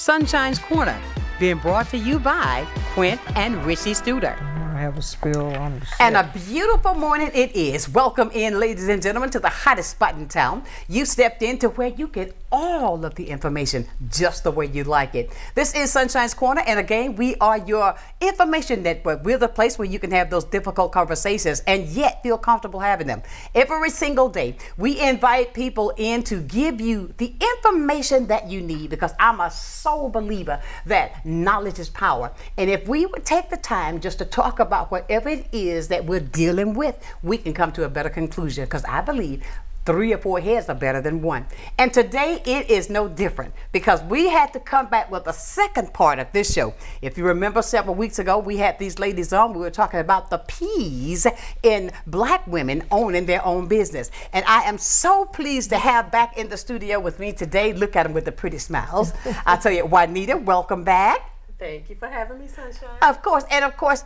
Sunshine's Corner, being brought to you by Quint and Richie Studer. I have a spill on the set. And a beautiful morning it is. Welcome in, ladies and gentlemen, to the hottest spot in town. You stepped into where you get all of the information just the way you like it. This is Sunshine's Corner, and again, we are your information network. We're the place where you can have those difficult conversations and yet feel comfortable having them. Every single day, we invite people in to give you the information that you need, because I'm a sole believer that knowledge is power. And if we would take the time just to talk about whatever it is that we're dealing with, we can come to a better conclusion, because I believe 3 or 4 heads are better than one. And today it is no different, because we had to come back with the second part of this show. If you remember, several weeks ago, we had these ladies on. We were talking about the P's in black women owning their own business. And I am so pleased to have back in the studio with me today. Look at them with the pretty smiles. I tell you, Juanita, welcome back. Thank you for having me, Sunshine. Of course, and of course,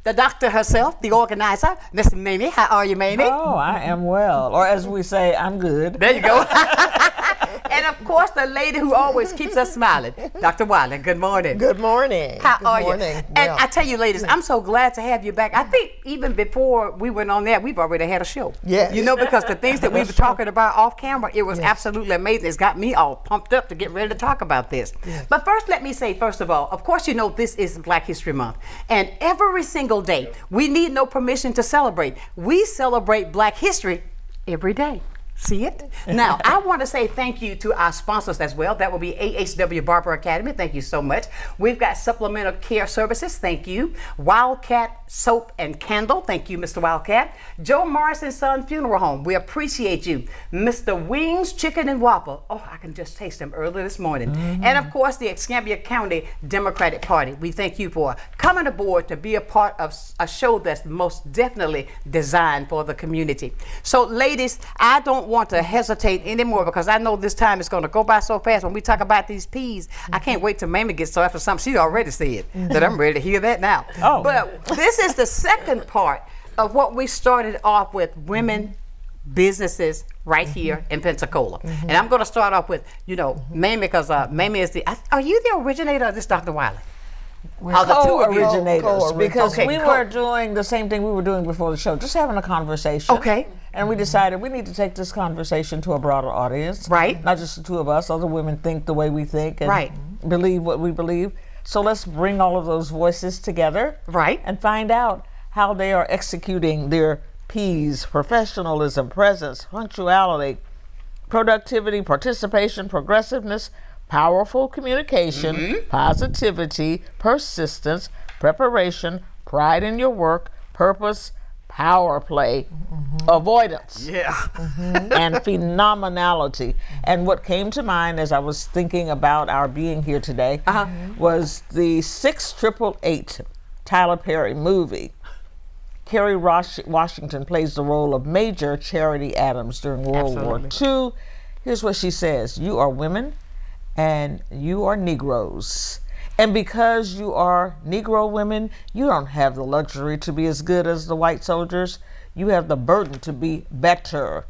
the doctor herself, the organizer, Miss Mamie. How are you, Mamie? Oh, I am well. Or as we say, I'm good. There you go. And of course, the lady who always keeps us smiling, Dr. Wiley. Good morning. Good morning. How Good are morning. you? And Well, I tell you, ladies, I'm so glad to have you back. I think even before we went on there, we've already had a show. Yes. You know, because the things that we were talking about off camera, it was absolutely amazing. It's got me all pumped up to get ready to talk about this. Yes. But first, let me say, first of all, of course, you know, this is Black History Month. And every single day, we need no permission to celebrate. We celebrate Black history every day. See it? Now, I want to say thank you to our sponsors as well. That will be AHW Barber Academy. Thank you so much. We've got Supplemental Care Services. Thank you. Wildcat Soap and Candle. Thank you, Mr. Wildcat. Joe Morrison Son Funeral Home. We appreciate you. Mr. Wings Chicken and Waffle. Oh, I can just taste them early this morning. And of course, the Escambia County Democratic Party. We thank you for coming aboard to be a part of a show that's most definitely designed for the community. So, ladies, I don't want to hesitate anymore, because I know this time is going to go by so fast when we talk about these P's. I can't wait till Mamie gets started for something she already said that I'm ready to hear that now. Oh. But this is the second part of what we started off with, women businesses right here in Pensacola. And I'm going to start off with, you know, Mamie, because Mamie is are you the originator of this, Dr. Wiley? We're the two of you. co-originators, because Okay, we were doing the same thing we were doing before the show, just having a conversation. Okay. And we decided we need to take this conversation to a broader audience. Right. Not just the two of us. Other women think the way we think and Right. believe what we believe. So let's bring all of those voices together. Right. And find out how they are executing their P's: professionalism, presence, punctuality, productivity, participation, progressiveness, powerful communication, positivity, persistence, preparation, pride in your work, purpose, power play, avoidance, and phenomenality. And what came to mind as I was thinking about our being here today was the 6888 Tyler Perry movie. Kerry Washington plays the role of Major Charity Adams during World War II. Here's what she says: "You are women and you are Negroes. And because you are Negro women, you don't have the luxury to be as good as the white soldiers. You have the burden to be better."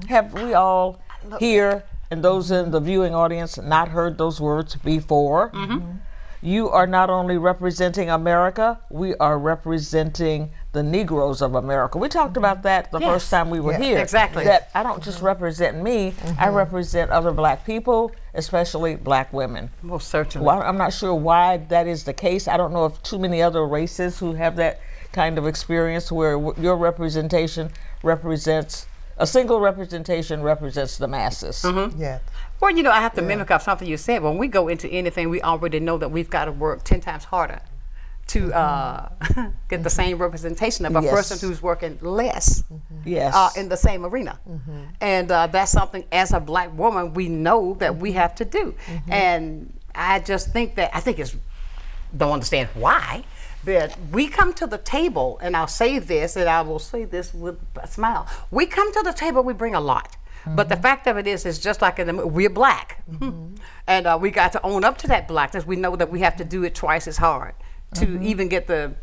Have we all here and those in the viewing audience not heard those words before? You are not only representing America, we are representing the Negroes of America. We talked about that the first time we were here. Exactly. That I don't just represent me, I represent other black people, especially black women. Most certainly. Well, I'm not sure why that is the case. I don't know of too many other races who have that kind of experience where your representation represents, a single representation represents the masses. yeah. Well, you know, I have to mimic off something you said. When we go into anything, we already know that we've got to work 10 times harder to get the same representation of a Yes. person who's working less Yes. in the same arena. And that's something, as a black woman, we know that we have to do. And I just think that, don't understand why, but we come to the table, and I'll say this, and I will say this with a smile. We come to the table, we bring a lot. But the fact of it is just like in the movie, we're black. And we got to own up to that blackness. We know that we have to do it twice as hard to even get the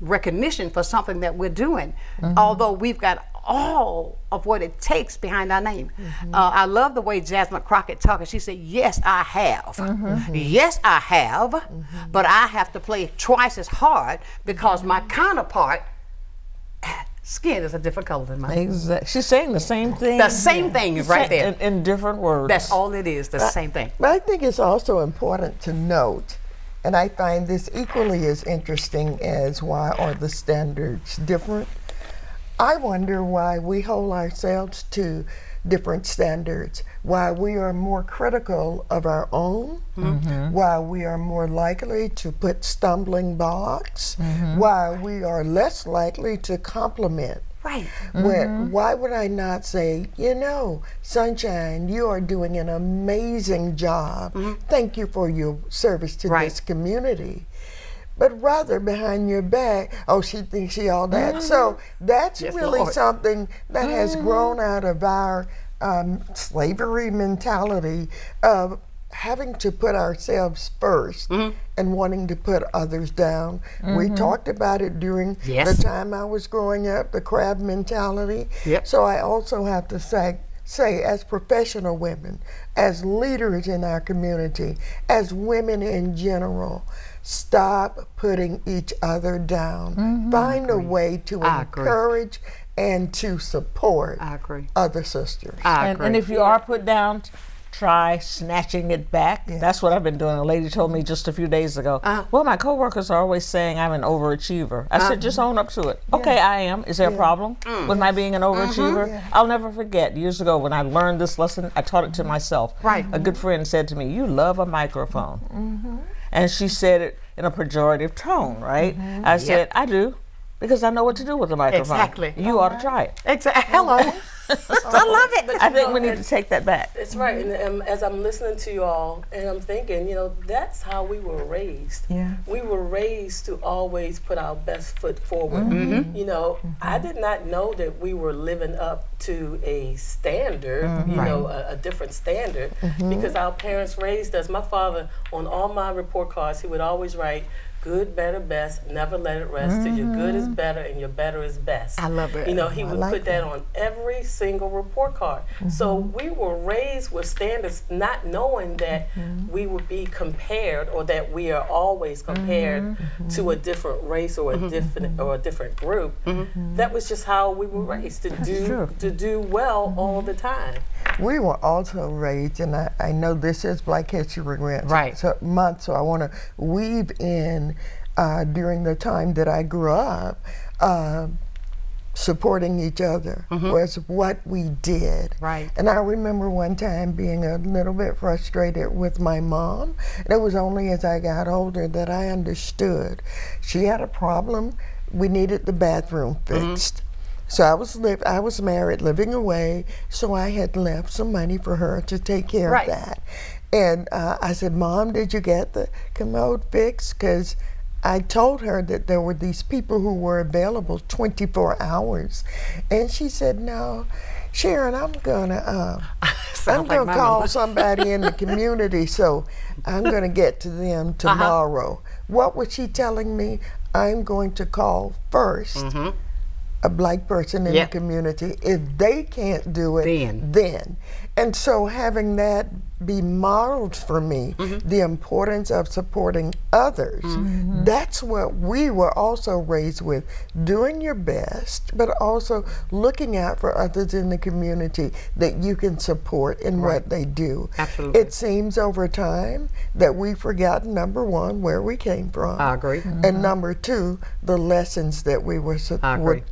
recognition for something that we're doing. Although we've got all of what it takes behind our name. I love the way Jasmine Crockett talking. She said, yes, I have. Yes, I have, but I have to play twice as hard because my counterpart skin is a different color than mine. Exactly. She's saying the same thing. The same thing is right there. In different words. That's all it is, the same thing. But I think it's also important to note, and I find this equally as interesting as why are the standards different. I wonder why we hold ourselves to different standards, why we are more critical of our own, why we are more likely to put stumbling blocks, why we are less likely to compliment. Right. Why would I not say, you know, Sonshine, you are doing an amazing job. Thank you for your service to this community. But rather behind your back, oh, she thinks she all that. So that's really something that has grown out of our slavery mentality of having to put ourselves first and wanting to put others down. We talked about it during the time I was growing up, the crab mentality. So I also have to say as professional women, as leaders in our community, as women in general, stop putting each other down. Find a way to encourage and to support other sisters. And if you are put down, try snatching it back. That's what I've been doing. A lady told me just a few days ago, well, my coworkers are always saying I'm an overachiever. I said, just own up to it. Okay, I am. Is there a problem with my being an overachiever? I'll never forget, years ago when I learned this lesson, I taught it to myself. A good friend said to me, you love a microphone. And she said it in a pejorative tone, right? I said, I do, because I know what to do with the microphone. Exactly. You ought to try it. Exactly. Hello. I love it. But I think we need to take that back. It's right. And as I'm listening to you all, and I'm thinking, you know, that's how we were raised. We were raised to always put our best foot forward. You know, I did not know that we were living up to a standard, you know, a different standard, because our parents raised us. My father, on all my report cards, he would always write, good, better, best, never let it rest till your good is better and your better is best. I love it. You know, he would put that on every single report card. So we were raised with standards, not knowing that we would be compared, or that we are always compared to a different race or a different group. That was just how we were raised, to do well all the time. We were also raised, and I know this is Black History Month, so I want to weave in during the time that I grew up, supporting each other was what we did. And I remember one time being a little bit frustrated with my mom. And it was only as I got older that I understood. She had a problem. We needed the bathroom fixed. So I was married, living away, so I had left some money for her to take care of that. And I said, Mom, did you get the commode fixed? Because I told her that there were these people who were available 24 hours. And she said, no, Sharon, I'm gonna call somebody in the community, so I'm gonna get to them tomorrow. What was she telling me? I'm going to call first a Black person in the community. If they can't do it, then. And so having that be modeled for me, the importance of supporting others, that's what we were also raised with. Doing your best, but also looking out for others in the community that you can support in what they do. Absolutely. It seems over time that we've forgotten, number one, where we came from. I agree. And number two, the lessons that we were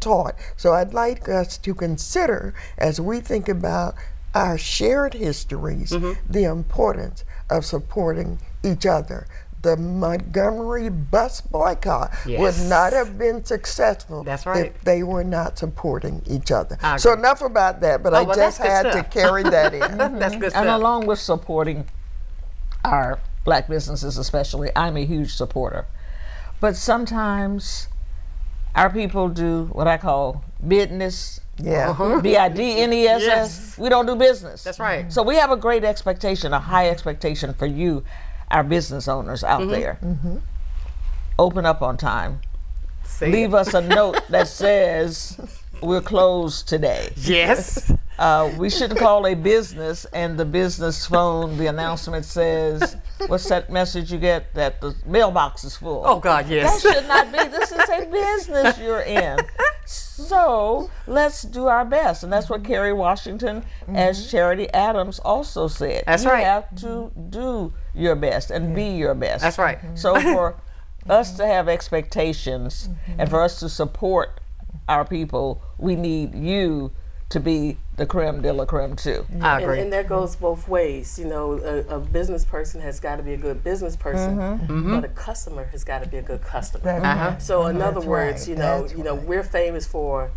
taught. So I'd like us to consider, as we think about our shared histories, the importance of supporting each other. The Montgomery bus boycott would not have been successful if they were not supporting each other. So enough about that, but I just had to carry that in. That's good stuff. And along with supporting our Black businesses especially, I'm a huge supporter. But sometimes our people do what I call business. B-I-D-N-E-S-S. Yes. We don't do business. That's right. So we have a great expectation, a high expectation for you, our business owners out there. Open up on time. Leave us a note that says, we're closed today. Yes. We shouldn't call a business and the business phone, the announcement says, what's that message you get? That the mailbox is full. Oh, God, yes. That should not be. This is a business you're in. So let's do our best. And that's what Kerry Washington, as Charity Adams also said. That's right. You have to do your best and be your best. That's right. So for us to have expectations and for us to support our people, we need you to be the creme de la creme too. I agree. And that goes both ways. You know, a business person has got to be a good business person, but a customer has got to be a good customer. So in other words, you know, we're famous for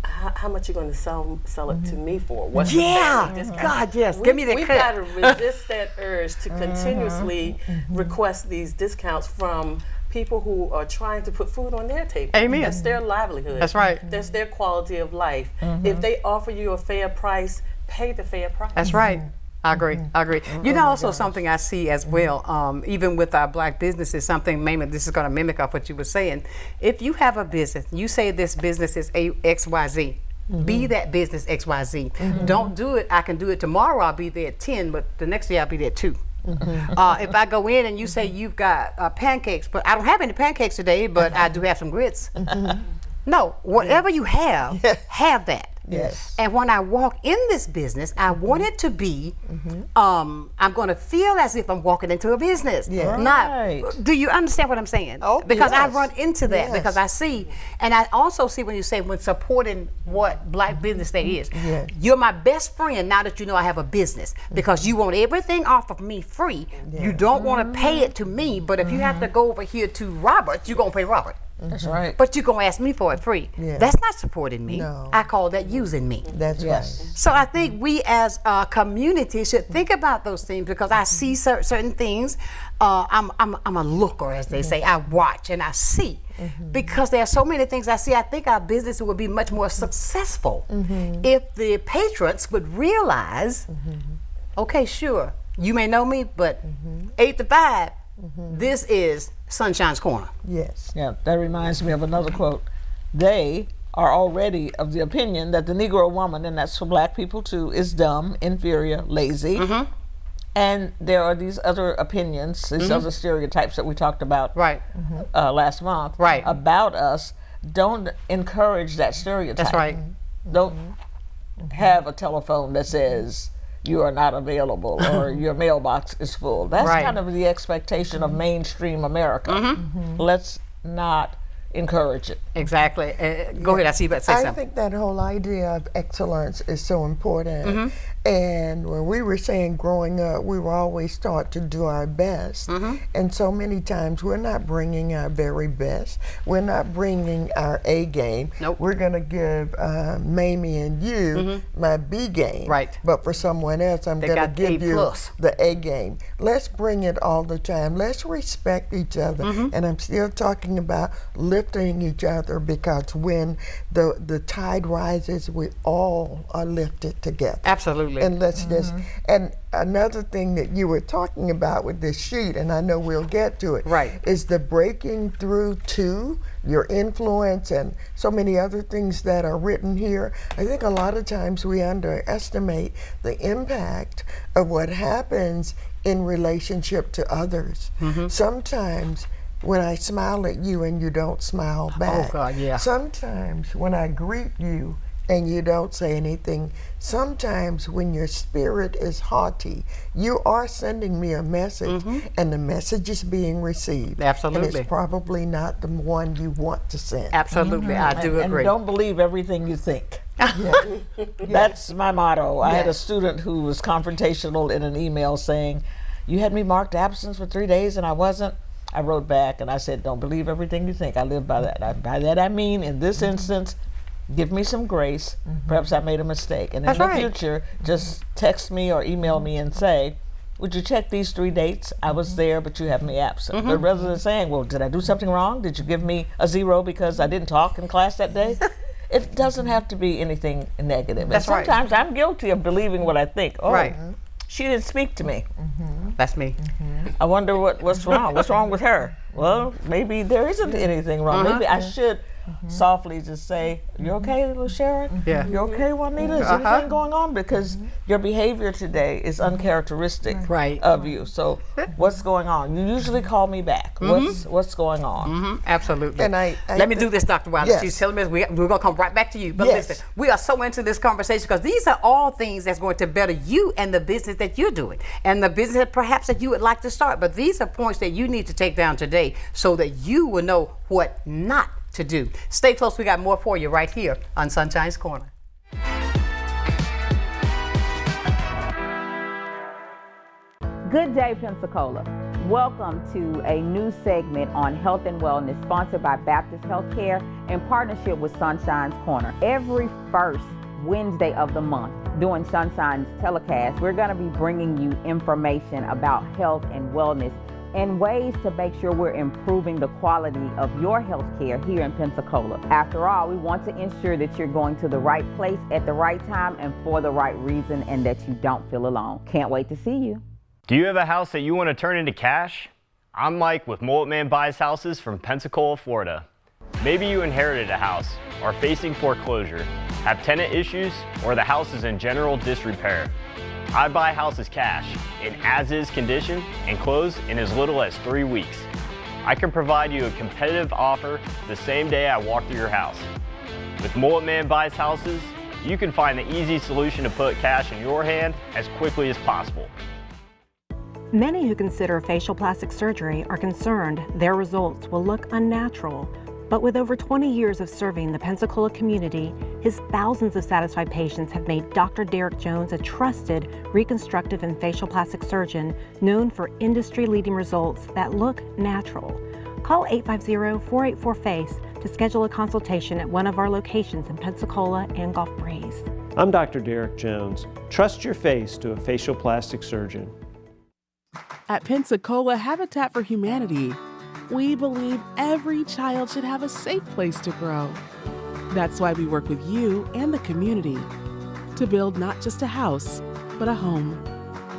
how much you're going to sell it to me for. What's the discount? God, yes. Give me that We've cut. got to resist that urge to continuously request these discounts from people who are trying to put food on their table. Amen. That's their livelihood. That's right. That's their quality of life. If they offer you a fair price, pay the fair price. That's right. I agree. I agree. You know, also something I see as well, even with our black businesses, something, Mamie, this is going to mimic off what you were saying. If you have a business, you say this business is XYZ. Be that business XYZ. Don't do it. I can do it tomorrow. I'll be there at 10, but the next day I'll be there at 2. If I go in and you say you've got pancakes, but I don't have any pancakes today, but I do have some grits. No, whatever you have that. Yes. And when I walk in this business, I want it to be, I'm going to feel as if I'm walking into a business. Yeah. Not, do you understand what I'm saying? Oh, because I yes. run into that Yes. because I see, and I also see when you say when supporting what Black Business Day is. Yes. You're my best friend now that you know I have a business because you want everything off of me free. You don't want to pay it to me, but if you have to go over here to Robert, you're going to pay Robert. That's right. But you're going to ask me for it free. Yeah. That's not supporting me. No. I call that using me. That's Yes. right. So I think we as a community should think about those things because I see certain things. I'm a looker, as they say. I watch and I see. Because there are so many things I see. I think our business would be much more successful if the patrons would realize, okay, sure, you may know me, but 8 to 5, this is Sunshine's Corner. Yes. Yeah, that reminds me of another quote. They are already of the opinion that the Negro woman, and that's for Black people too, is dumb, inferior, lazy. And there are these other opinions, these other stereotypes that we talked about last month about us. Don't encourage that stereotype. That's right. Don't have a telephone that says you are not available or your mailbox is full. That's kind of the expectation of mainstream America. Let's not encourage it. Exactly. Go ahead. I see you about to say I something. think that whole idea of excellence is so important. And when we were saying growing up, we were always taught to do our best. And so many times we're not bringing our very best. We're not bringing our A game. Nope. We're going to give Mamie and you my B game. Right. But for someone else, I'm going to got give A you plus. the A game. Let's bring it all the time. Let's respect each other. And I'm still talking about lifting each other because when the tide rises, we all are lifted together. Absolutely. And let's just, and another thing that you were talking about with this sheet, and I know we'll get to it, is the breaking through to your influence and so many other things that are written here. I think a lot of times we underestimate the impact of what happens in relationship to others. Sometimes when I smile at you and you don't smile back. Oh God, yeah. Sometimes when I greet you and you don't say anything. Sometimes when your spirit is haughty, you are sending me a message and the message is being received. Absolutely. And it's probably not the one you want to send. Absolutely, I do agree. And don't believe everything you think. That's my motto. I had a student who was confrontational in an email saying, you had me marked absence for 3 days and I wasn't. I wrote back and I said, don't believe everything you think. I live by that. By that I mean, in this instance, give me some grace. Perhaps I made a mistake. And in the future, just text me or email me and say, would you check these 3 dates? I was there, but you have me absent. But rather than saying, well, did I do something wrong? Did you give me a 0 because I didn't talk in class that day? It doesn't have to be anything negative. That's and sometimes I'm guilty of believing what I think. Oh, she didn't speak to me. That's me. I wonder what's wrong. What's wrong with her? Well, maybe there isn't anything wrong. Maybe I should softly just say, "You okay, Lusharon? Yeah. You okay, Juanita? Is anything going on?" Because your behavior today is uncharacteristic of you. So what's going on? You usually call me back. What's going on? Absolutely. And I let me do this, Dr. Wiley. Yes. She's telling me we're going to come right back to you. But Yes. listen, we are so into this conversation because these are all things that's going to better you and the business that you're doing and the business perhaps that you would like to start. But these are points that you need to take down today so that you will know what not to do. Stay close. We got more for you right here on Sunshine's Corner. Good day, Pensacola. Welcome to a new segment on health and wellness sponsored by Baptist Healthcare in partnership with Sunshine's Corner. Every first Wednesday of the month during Sunshine's telecast, we're going to be bringing you information about health and wellness and ways to make sure we're improving the quality of your health care here in Pensacola. After all, we want to ensure that you're going to the right place at the right time and for the right reason and that you don't feel alone. Can't wait to see you. Do you have a house that you want to turn into cash? I'm Mike with Mullet Man Buys Houses from Pensacola, Florida. Maybe you inherited a house, are facing foreclosure, have tenant issues, or the house is in general disrepair. I buy houses cash, in as-is condition, and close in as little as 3 weeks. I can provide you a competitive offer the same day I walk through your house. With Mullet Man Buys Houses, you can find the easy solution to put cash in your hand as quickly as possible. Many who consider facial plastic surgery are concerned their results will look unnatural. But with over 20 years of serving the Pensacola community, his thousands of satisfied patients have made Dr. Derek Jones a trusted reconstructive and facial plastic surgeon known for industry-leading results that look natural. Call 850-484-FACE to schedule a consultation at one of our locations in Pensacola and Gulf Breeze. I'm Dr. Derek Jones. Trust your face to a facial plastic surgeon. At Pensacola Habitat for Humanity, we believe every child should have a safe place to grow. That's why we work with you and the community to build not just a house, but a home.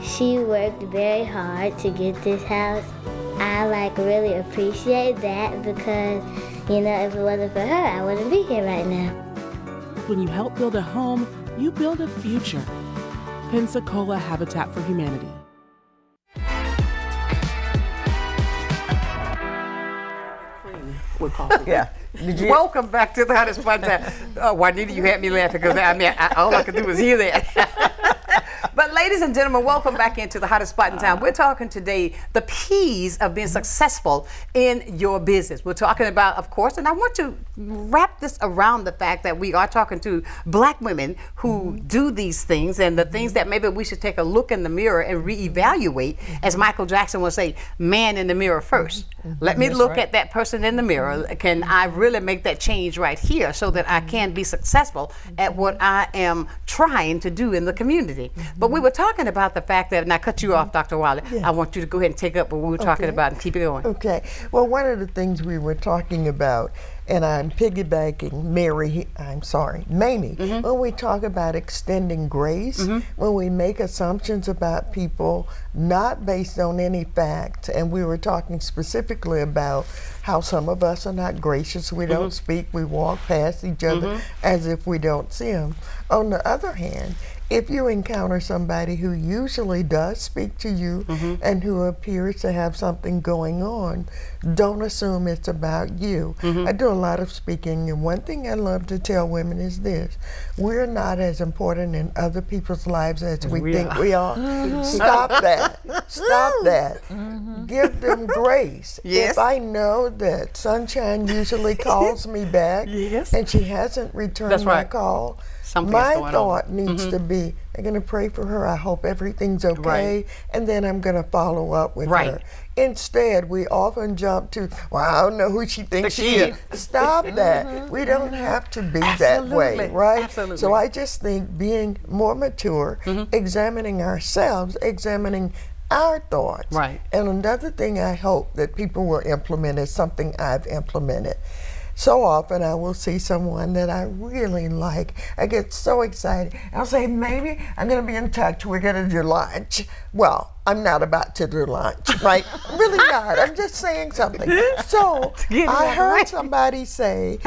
She worked very hard to get this house. I really appreciate that because, if it wasn't for her, I wouldn't be here right now. When you help build a home, you build a future. Pensacola Habitat for Humanity. Yeah. Welcome back to the hottest spot in town. Juanita, you had me laughing because all I could do was hear that. But ladies and gentlemen, welcome back into the hottest spot in town. We're talking today the P's of being successful in your business. We're talking about, of course, and I want to wrap this around the fact that we are talking to black women who do these things and the things that maybe we should take a look in the mirror and reevaluate. As Michael Jackson would say, man in the mirror first. Let me look at that person in the mirror. Can I really make that change right here so that I can be successful at what I am trying to do in the community? But we were talking about the fact that, and I cut you off, Dr. Wiley. Yeah. I want you to go ahead and take up what we were talking about and keep it going. Okay. Well, one of the things we were talking about, and I'm piggybacking Mamie, when we talk about extending grace, when we make assumptions about people not based on any facts, and we were talking specifically about how some of us are not gracious, we don't speak, we walk past each other as if we don't see them. On the other hand, if you encounter somebody who usually does speak to you and who appears to have something going on, don't assume it's about you. I do a lot of speaking, and one thing I love to tell women is this: we're not as important in other people's lives as we think we are. Stop that. Stop that. Give them grace. Yes. If I know that Sonshine usually calls me back and she hasn't returned my call, my thought needs to be, I'm going to pray for her. I hope everything's okay. And then I'm going to follow up with her. Instead, we often jump to, well, I don't know who she thinks she is. Stop that. We don't have to be that way, right? Absolutely. So I just think being more mature, examining ourselves, examining our thoughts. Right. And another thing I hope that people will implement is something I've implemented. so often I will see someone that I really like. I get so excited. I'll say, Mamie, I'm going to be in touch. We're going to do lunch. Well, I'm not about to do lunch, right? I'm really not. I'm just saying something. So I heard somebody say,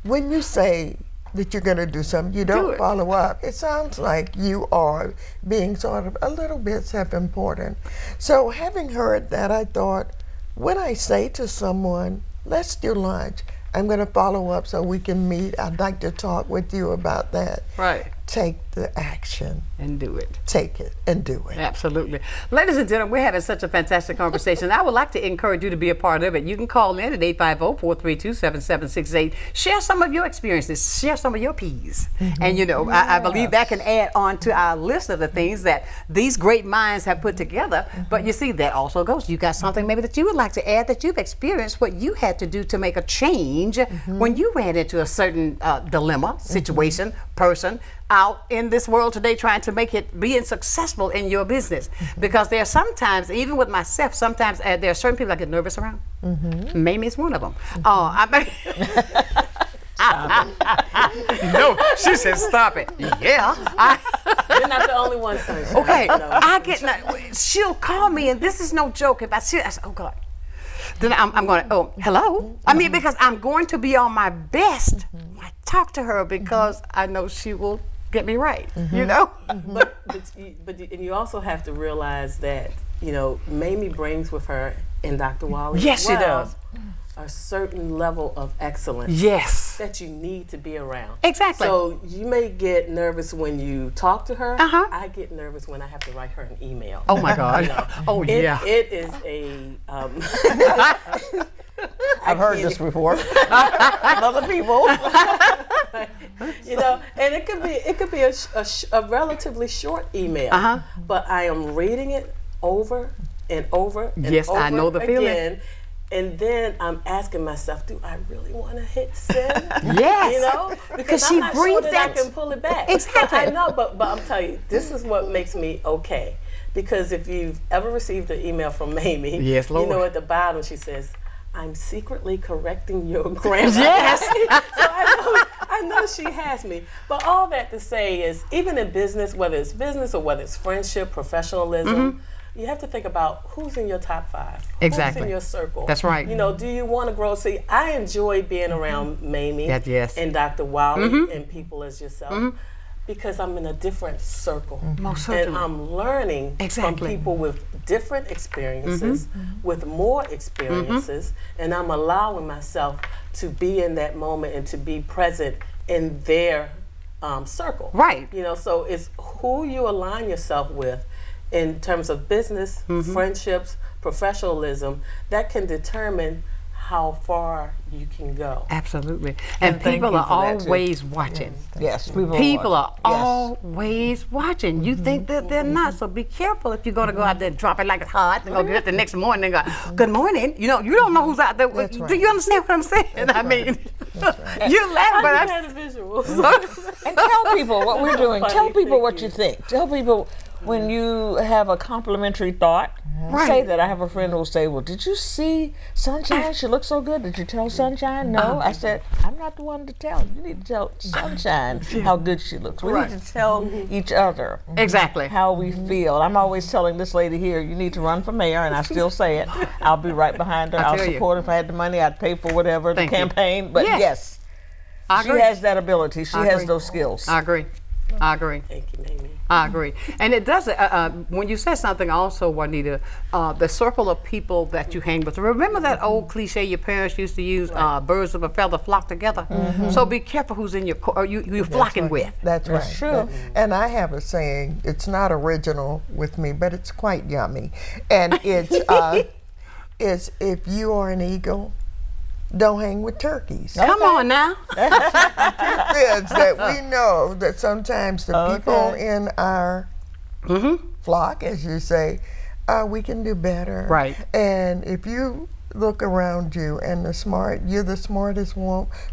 when you say that you're going to do something, you don't follow up. It sounds like you are being sort of a little bit self-important. So having heard that, I thought, when I say to someone, let's do lunch, I'm going to follow up so we can meet. I'd like to talk with you about that. Right. Take the action. And do it. Take it and do it. Absolutely. Ladies and gentlemen, we're having such a fantastic conversation. I would like to encourage you to be a part of it. You can call in at 850-432-7768. Share some of your experiences. Share some of your P's. And you know, I believe that can add on to our list of the things that these great minds have put together. But you see, that also goes. You got something maybe that you would like to add, that you've experienced, what you had to do to make a change when you ran into a certain dilemma, situation, person, out in this world today trying to make it being successful in your business. Because there are sometimes, even with myself, sometimes there are certain people I get nervous around. Mamie is one of them. No, she said stop it. Yeah. You're not the only one, Sonshine. Okay, I get, she'll call me, and this is no joke. If I see it, I say, oh God. Then I'm going, oh, hello? I mean, because I'm going to be on my best when I talk to her, because I know she will get me right, you know? But you also have to realize that, you know, Mamie brings with her, and Dr. Wiley yes, as well, she does, a certain level of excellence yes, that you need to be around. Exactly. So you may get nervous when you talk to her. I get nervous when I have to write her an email. Oh my God. You know, oh yeah. It is a I've heard this before. Other people. You know, and it could be a relatively short email, but I am reading it over and over and yes, over I know the again, feeling. and then I'm asking myself, do I really want to hit send? Yes, you know, because she I'm not brings sure that I can pull it back. Exactly. I know, but I'm telling you, this is what makes me okay. Because if you've ever received an email from Mamie, yes, Lord, you know at the bottom she says, I'm secretly correcting your grammar. Yes. So I know she has me. But all that to say is, even in business, whether it's business or whether it's friendship, professionalism, you have to think about who's in your top 5. Exactly. Who's in your circle. That's right. You know, do you want to grow? See, I enjoy being around Mamie and Dr. Wiley and people as yourself. Because I'm in a different circle. Most certainly. And I'm learning from people with different experiences, with more experiences, and I'm allowing myself to be in that moment and to be present in their circle. Right. You know, so it's who you align yourself with in terms of business, friendships, professionalism, that can determine how far you can go. Absolutely. And people are always watching. Yes, people are always watching. You think that they're not, so be careful if you're going to go out there and drop it like it's hot and go get up the next morning and go, good morning. You know, you don't know who's out there. That's Do right. you understand what I'm saying? I mean, you're laughing, but I had a visual. And tell people what we're doing. Funny, Tell people thank what you. you think. Tell people when you have a complimentary thought. Say that. I have a friend who'll say, well, did you see Sonshine? She looks so good. Did you tell Sonshine? No. I said, I'm not the one to tell. You need to tell Sonshine how good she looks. We need to tell each other exactly how we feel. I'm always telling this lady here, you need to run for mayor, and I still say it. I'll be right behind her. I'll support her. If I had the money, I'd pay for whatever, the campaign. But yes, she has that ability. She has those skills. I agree. Thank you, Mamie. I agree. And it does, when you said something also, Juanita, the circle of people that you hang with. Remember that old cliche your parents used to use, birds of a feather flock together? So be careful who's in you're flocking with. That's right. That's true. And I have a saying, it's not original with me, but it's quite yummy. And it's, if you are an eagle, don't hang with turkeys. Come on now. It's that we know that sometimes the people in our flock, as you say, we can do better. Right. And if you look around you and you're the smartest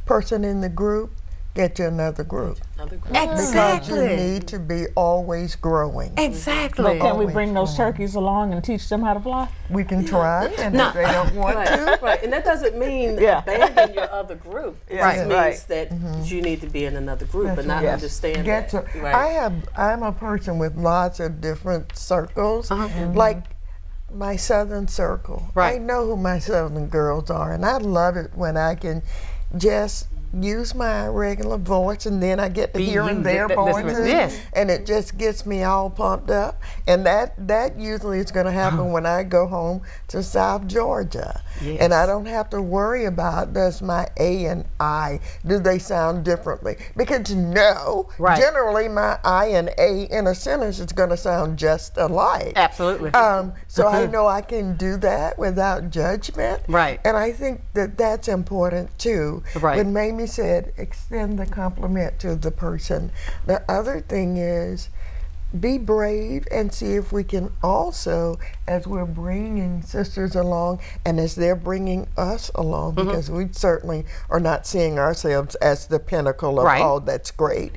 person in the group, get you another group. Exactly. Because you need to be always growing. Exactly. Well, can we bring those turkeys along and teach them how to fly? We can try, and if they don't want to. Right, and that doesn't mean abandon your other group. It just means that you need to be in another group and not understand that. I'm a person with lots of different circles, like my Southern circle. I know who my Southern girls are, and I love it when I can just use my regular voice, and then I get to hearing their voices, and it just gets me all pumped up. And that usually is going to happen when I go home to South Georgia, and I don't have to worry about does my A and I, do they sound differently? Because generally my I and A in a sentence is going to sound just alike. Absolutely. So I know I can do that without judgment. Right. And I think that that's important too. Right. When Mamie said, extend the compliment to the person. The other thing is, be brave and see if we can also, as we're bringing sisters along and as they're bringing us along, because we certainly are not seeing ourselves as the pinnacle of all that's great,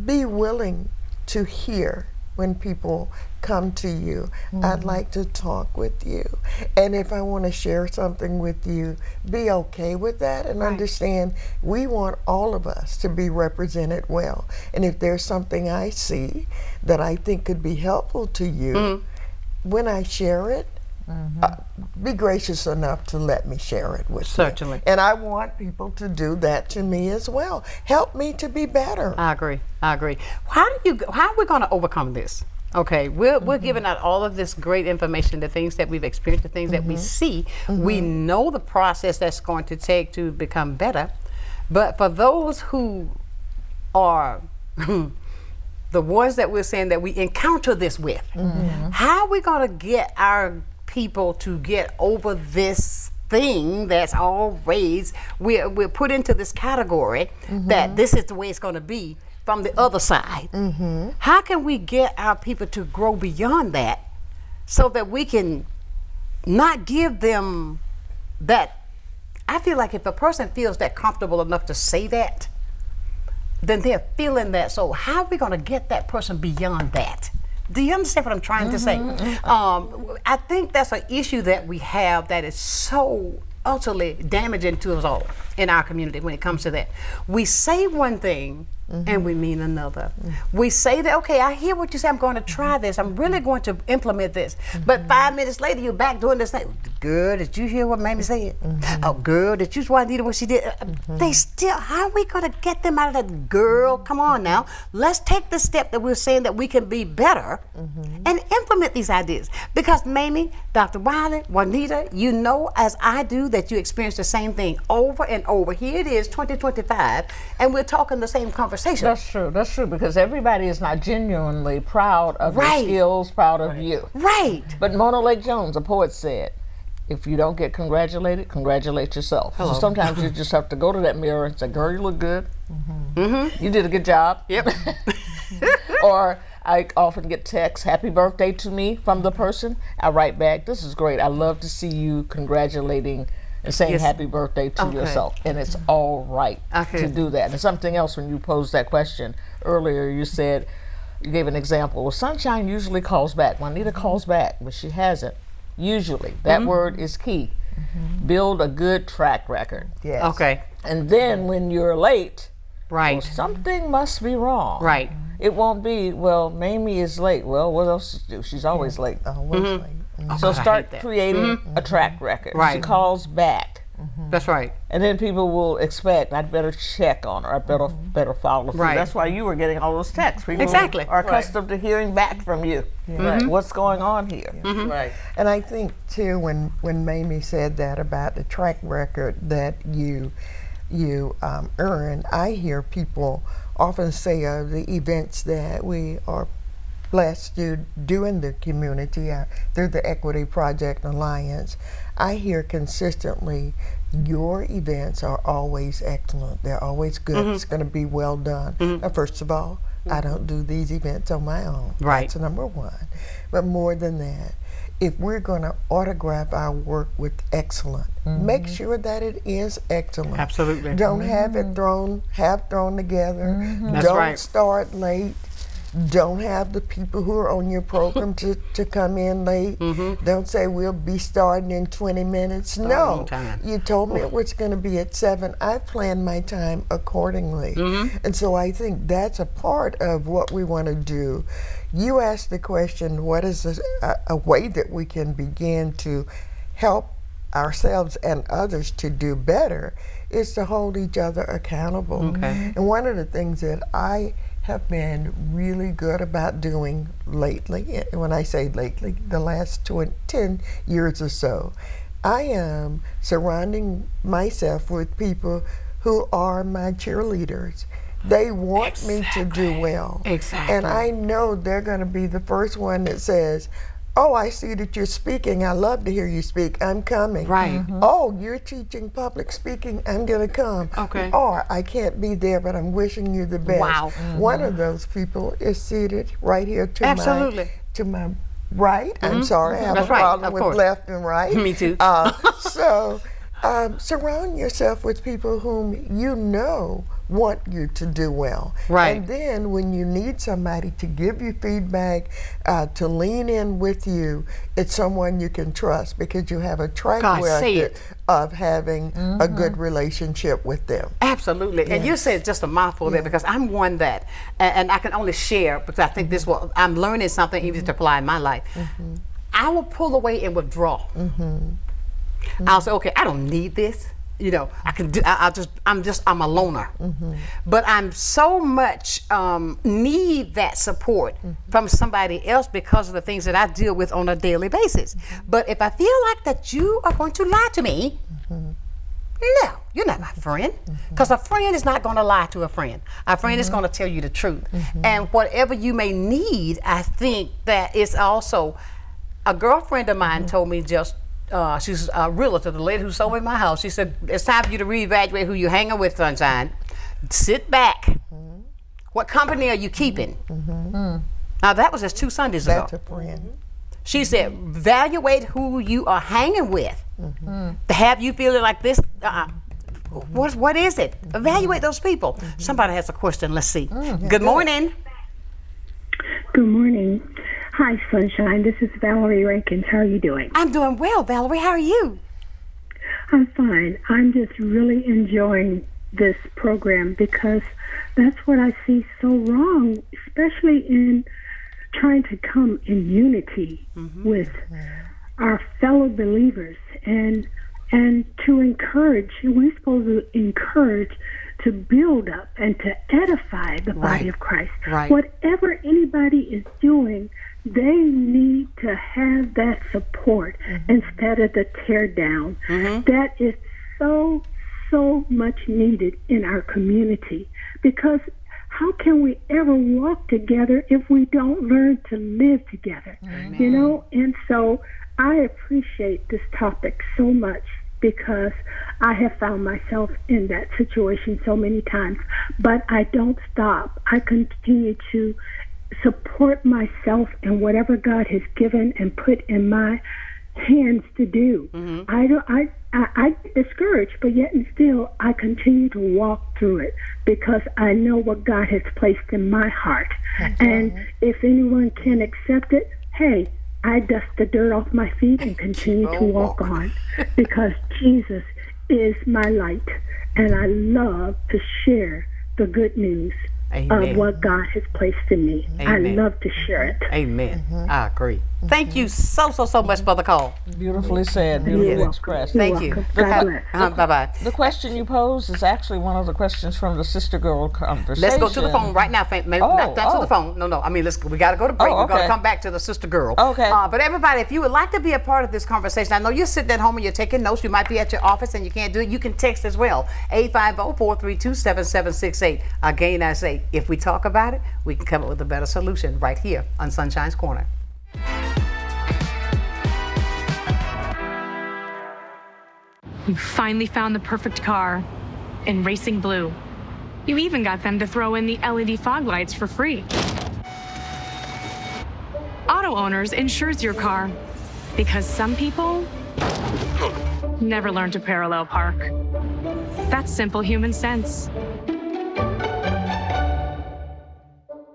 be willing to hear when people come to you. I'd like to talk with you. And if I want to share something with you, be okay with that and understand we want all of us to be represented well. And if there's something I see that I think could be helpful to you, when I share it, be gracious enough to let me share it with you. Certainly. And I want people to do that to me as well. Help me to be better. I agree. How are we going to overcome this? Okay, we're giving out all of this great information, the things that we've experienced, the things that we see. We know the process that's going to take to become better. But for those who are the ones that we're saying that we encounter this with, how are we going to get our people to get over this thing that's always we're put into this category that this is the way it's going to be from the other side? How can we get our people to grow beyond that so that we can not give them that? I feel like if a person feels that comfortable enough to say that, then they're feeling that. So how are we going to get that person beyond that? Do you understand what I'm trying to say? I think that's an issue that we have that is so utterly damaging to us all in our community when it comes to that. We say one thing and we mean another. We say that, okay, I hear what you say, I'm going to try this, I'm really going to implement this. But 5 minutes later, you're back doing this thing. Girl, did you hear what Mamie said? Oh, girl, did you see Juanita what she did? They still, how are we going to get them out of that? Girl, come on now. Let's take the step that we're saying that we can be better and implement these ideas. Because Mamie, Dr. Wiley, Juanita, you know as I do that you experience the same thing over and over. Here it is, 2025, and we're talking the same conversation. That's true, because everybody is not genuinely proud of your skills, proud of you. But Mona Lake Jones, a poet, said, if you don't get congratulated, congratulate yourself. So sometimes you just have to go to that mirror and say, girl, you look good. You did a good job. Or I often get texts, happy birthday to me from the person. I write back, this is great. I love to see you congratulating and saying happy birthday to yourself. And it's all right to do that. And something else, when you posed that question earlier, you said, you gave an example. Well, Sonshine usually calls back. Juanita calls back, but she hasn't. Usually. That word is key. Build a good track record. And then when you're late, well, something must be wrong. It won't be, well, Mamie is late. Well, what else to do? She's always late. Always late. So start creating a track record. She calls back. That's right. And then people will expect, I'd better check on her. I better follow through. That's why you were getting all those texts. People are accustomed to hearing back from you. What's going on here? And I think too, when Mamie said that about the track record that you earn, I hear people often say of the events that we are blessed to do in the community through the Equity Project Alliance, I hear consistently, your events are always excellent. They're always good. It's going to be well done. Now, first of all, I don't do these events on my own. That's number one. But more than that, if we're going to autograph our work with excellent, make sure that it is excellent. Absolutely. Don't have it half thrown together. That's Don't right. start late. Don't have the people who are on your program to come in late. Don't say we'll be starting in 20 minutes. No, you told me it was going to be at 7. I planned my time accordingly. And so I think that's a part of what we want to do. You asked the question, what is a way that we can begin to help ourselves and others to do better, is to hold each other accountable. And one of the things that I have been really good about doing lately, when I say lately, the last 10 years or so, I am surrounding myself with people who are my cheerleaders. They want me to do well. And I know they're going to be the first one that says, oh, I see that you're speaking. I love to hear you speak. I'm coming. Right. Oh, you're teaching public speaking. I'm going to come. Okay. Or I can't be there, but I'm wishing you the best. Wow. One of those people is seated right here to my right. I'm sorry, I have a problem with left and right. Me too. So surround yourself with people whom you know want you to do well. Right. And then when you need somebody to give you feedback, to lean in with you, it's someone you can trust because you have a track record of having a good relationship with them. Absolutely. And you said just a mouthful there, because I'm one that, and I can only share because I think this will, I'm learning something even to apply in my life. I will pull away and withdraw. I'll say, okay, I don't need this. You know, I can do. I'm a loner, but I'm so much need that support from somebody else because of the things that I deal with on a daily basis. But if I feel like that you are going to lie to me, no, you're not my friend, because a friend is not going to lie to a friend. A friend is going to tell you the truth, and whatever you may need, I think that it's also. A girlfriend of mine told me just. She's a realtor, the lady who sold me my house. She said, it's time for you to reevaluate who you're hanging with, Sonshine. Sit back. What company are you keeping? Now, that was just 2 Sundays ago. That's a friend. She said, evaluate who you are hanging with. To have you feeling like this, what is it? Evaluate those people. Somebody has a question. Let's see. Good morning. Good morning. Hi, Sonshine. This is Valerie Rankins. How are you doing? I'm doing well, Valerie. How are you? I'm fine. I'm just really enjoying this program because that's what I see so wrong, especially in trying to come in unity with our fellow believers and to encourage. We're supposed to encourage, to build up and to edify the body of Christ. Whatever anybody is doing, they need to have that support instead of the tear down. That is so much needed in our community, because how can we ever walk together if we don't learn to live together? You know, and so I appreciate this topic so much because I have found myself in that situation so many times, but I don't stop. I continue to support myself and whatever God has given and put in my hands to do. I get discouraged, but yet and still I continue to walk through it because I know what God has placed in my heart. And if anyone can accept it, hey, I dust the dirt off my feet and continue to walk on because Jesus is my light, and I love to share the good news of what God has placed in me. I love to share it. Amen. I agree. Thank you so much for the call. Beautifully said, beautifully expressed. Thank you. Bye-bye. The question you posed is actually one of the questions from the Sister Girl conversation. Let's go to the phone right now. Not to the phone. No. I mean, we got to go to break. We're going to come back to the Sister Girl. Okay. But everybody, if you would like to be a part of this conversation, I know you're sitting at home and you're taking notes. You might be at your office and you can't do it. You can text as well. 850-432-7768. Again, I say, if we talk about it, we can come up with a better solution right here on Sunshine's Corner. You finally found the perfect car in racing blue. You even got them to throw in the LED fog lights for free. Auto Owners insures your car. Because some people never learn to parallel park. That's simple human sense.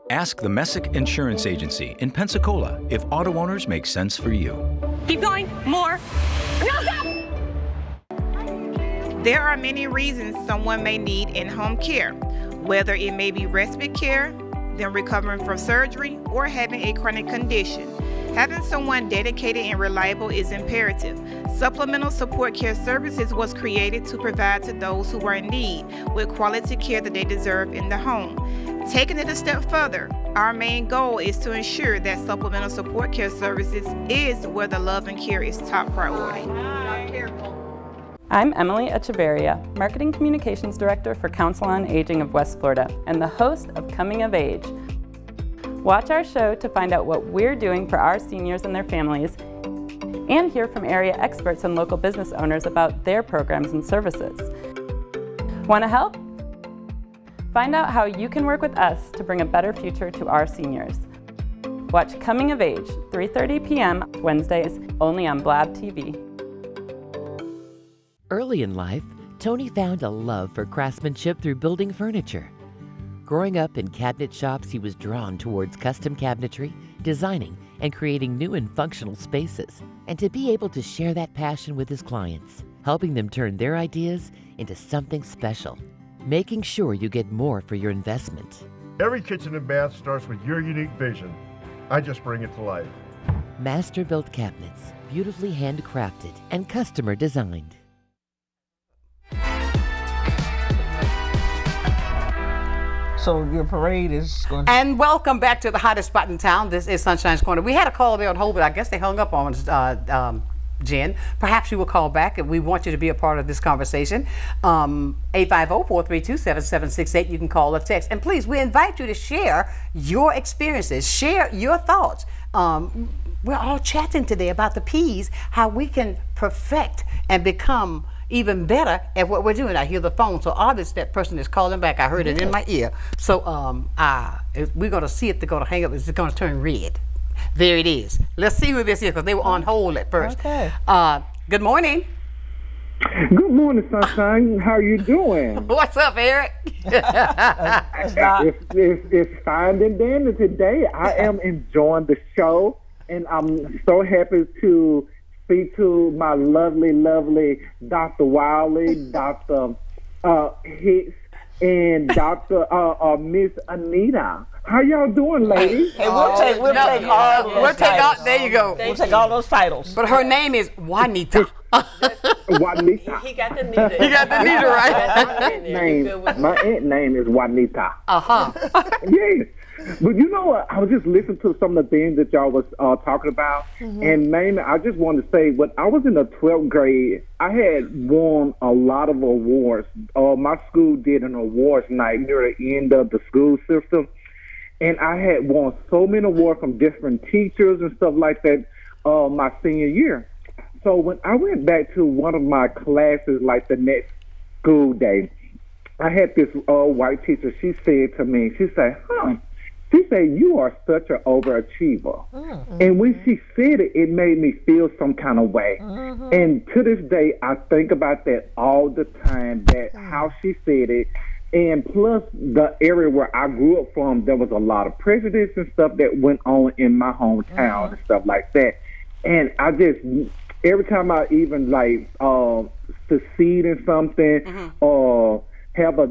Ask the Messick Insurance Agency in Pensacola if auto owners make sense for you. Keep going. More. No, stop! There are many reasons someone may need in-home care, whether it may be respite care, them recovering from surgery, or having a chronic condition. Having someone dedicated and reliable is imperative. Supplemental Support Care Services was created to provide to those who are in need with quality care that they deserve in the home. Taking it a step further, our main goal is to ensure that Supplemental Support Care Services is where the love and care is top priority. I'm Emily Echeverria, Marketing Communications Director for Council on Aging of West Florida and the host of Coming of Age. Watch our show to find out what we're doing for our seniors and their families, and hear from area experts and local business owners about their programs and services. Want to help? Find out how you can work with us to bring a better future to our seniors. Watch Coming of Age, 3:30 p.m. Wednesdays, only on Blab TV. Early in life, Tony found a love for craftsmanship through building furniture. Growing up in cabinet shops, he was drawn towards custom cabinetry, designing, and creating new and functional spaces. And to be able to share that passion with his clients, helping them turn their ideas into something special, making sure you get more for your investment. Every kitchen and bath starts with your unique vision. I just bring it to life. Master-built cabinets, beautifully handcrafted and customer designed. So your parade is going to... And welcome back to the hottest spot in town. This is Sunshine's Corner. We had a call there on hold, but I guess they hung up on us, Jen. Perhaps you will call back, and we want you to be a part of this conversation. 850-432-7768. You can call or text. And please, we invite you to share your experiences, share your thoughts. We're all chatting today about the P's, how we can perfect and become even better at what we're doing. I hear the phone, so obviously that person is calling back. I heard it in my ear. So we're going to see if they're going to hang up. It's going to turn red. There it is. Let's see who this is, because they were on hold at first. Okay. Good morning. Good morning, Sunshine. How are you doing? What's up, Eric? It's fine and dandy today. I am enjoying the show, and I'm so happy to speak to my lovely Dr. Wiley, Dr. Hicks, and Dr. Miss Juanita. How y'all doing, ladies? Hey, we'll take all those titles. There you go. We'll take all those titles. But her name is Juanita. Juanita. He got the Nita. He got the Nita, right? My aunt name is Juanita. Uh-huh. Yes. But you know what? I was just listening to some of the things that y'all was talking about. Mm-hmm. And mainly, I just wanted to say, when I was in the 12th grade, I had won a lot of awards. My school did an awards night near the end of the school system. And I had won so many awards from different teachers and stuff like that my senior year. So when I went back to one of my classes, like the next school day, I had this white teacher. She said to me, she said, you are such an overachiever. Mm-hmm. And when she said it, it made me feel some kind of way. Mm-hmm. And to this day, I think about that all the time, that how she said it. And plus, the area where I grew up from, there was a lot of prejudice and stuff that went on in my hometown and stuff like that. And I just, every time I even succeed in something or have a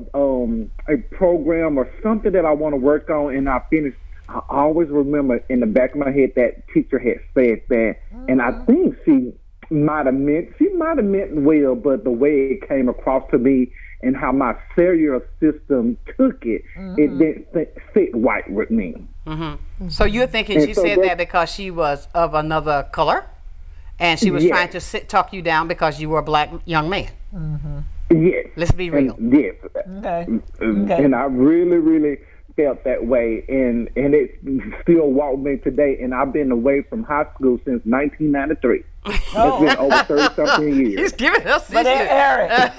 program or something that I want to work on and I finish, I always remember in the back of my head that teacher had said that. And I think she might have meant well, but the way it came across to me and how my cellular system took it, it didn't fit right with me. Mm-hmm. So you're thinking she said that because she was of another color? And she was trying to talk you down because you were a black young man? Mm-hmm. Yes. Let's be real. Yes. Okay. And I really felt that way, and it still walked me today. And I've been away from high school since 1993. It's been over 30-something years. He's giving us this. But Eric,